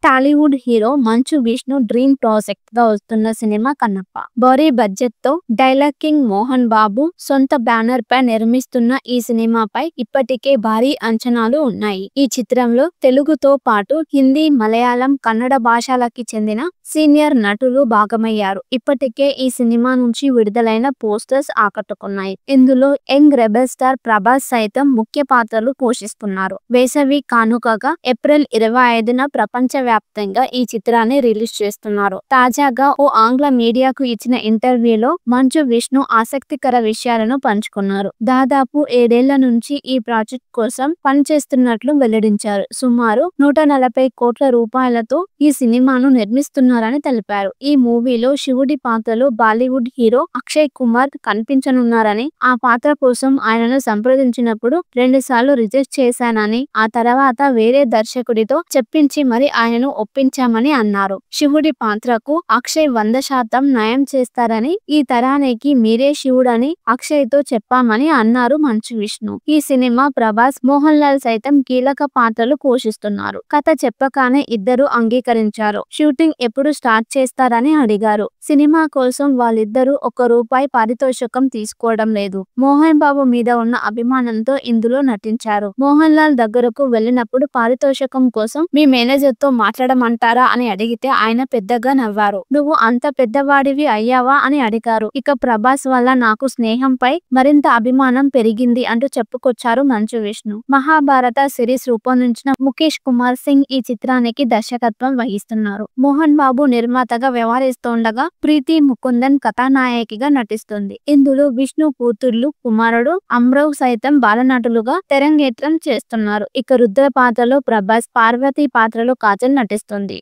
Tollywood hero Manchu Vishnu dream project గా వస్తున్న cinema Kannappa. భారీ బడ్జెట్ తో డైలాగ్ కింగ్ మోహన్ బాబు సొంత బ్యానర్ పై నిర్మిస్తున్న ఈ సినిమాపై ఇప్పటికే భారీ అంచనాలు ఉన్నాయి. ఈ చిత్రంలో తెలుగుతో పాటు హిందీ, మలయాళం, కన్నడ భాషలకి చెందిన సీనియర్ నటులు భాగమయ్యారు. ఇప్పటికే ఈ సినిమా నుంచి విడుదలైన పోస్టర్స్ ఆకట్టుకున్నాయి. ఇందులో యంగ్ రెబెల్ స్టార్ ప్రభాస్ సైతం ముఖ్య పాత్రలు పోషిస్తున్నారు. వేసవి కానుకగా ఏప్రిల్ 25న ప్రపంచ వ్యాప్తంగా ఈ చిత్రాన్ని రిలీజ్ చేస్తున్నారు. తాజాగా ఓ ఆంగ్ల మీడియాకు ఇచ్చిన ఇంటర్వ్యూలో మంచు విష్ణు ఆసక్తికర విషయాలను పంచుకున్నారు. దాదాపు 7 ఏళ్ల నుంచి ఈ ప్రాజెక్ట్ కోసం పనిచేస్తున్నట్లు వెల్లడించారు. సుమారు 140 కోట్ల రూపాయలతో ఈ సినిమాను నిర్మిస్తున్నారని తెలిపారు. ఈ మూవీలో శివుడి పాత్రలో బాలీవుడ్ హీరో అక్షయ్ కుమార్ కనిపించనున్నారని, ఆ పాత్ర కోసం ఆయనను సంప్రదించినప్పుడు 2 సార్లు రిజెక్ట్ చేశానని, ఆ తర్వాత వేరే దర్శకుడితో చెప్పించి మరి ఆయనను ఒప్పించామని అన్నారు. శివుడి పాత్రకు అక్షయ్ 100% న్యాయం చేస్తారని, ఈ తరానికి మీరే శివుడని అక్షయ్ తో చెప్పామని అన్నారు మంచు విష్ణు. ఈ సినిమా ప్రభాస్, మోహన్ లాల్ సైతం కీలక పాత్రలు పోషిస్తున్నారు. కథ చెప్పగానే ఇద్దరు అంగీకరించారు. షూటింగ్ ఎప్పుడు స్టార్ట్ చేస్తారని అడిగారు. సినిమా కోసం వాళ్ళిద్దరూ ₹1 పారితోషికం తీసుకోవడం లేదు. మోహన్ బాబు మీద ఉన్న అభిమానంతో ఇందులో నటించారు. మోహన్ లాల్ దగ్గరకు వెళ్ళినప్పుడు పారితోషికం కోసం మీ మేనేజర్ తో మాట్లాడమంటారా అని అడిగితే ఆయన పెద్దగా నవ్వారు. నువ్వు అంత పెద్దవాడివి అయ్యావా అని అడిగారు. ఇక ప్రభాస్ వల్ల నాకు స్నేహంపై మరింత అభిమానం పెరిగింది అంటూ చెప్పుకొచ్చారు మంచు విష్ణు. మహాభారత సిరీస్ రూపొందించిన ముఖేష్ కుమార్ సింగ్ ఈ చిత్రానికి దర్శకత్వం వహిస్తున్నారు. మోహన్ బాబు నిర్మాతగా వ్యవహరిస్తుండగా ప్రీతి ముకుందన్ కథానాయకిగా నటిస్తుంది. ఇందులో విష్ణు కూతుర్లు కుమారుడు అమ్రవ్ సైతం బాలనటులుగా తెరంగేట్రం చేస్తున్నారు. ఇక రుద్ర పాత్రలో ప్రభాస్, పార్వతి పాత్రలో కాజల్ నటిస్తుంది.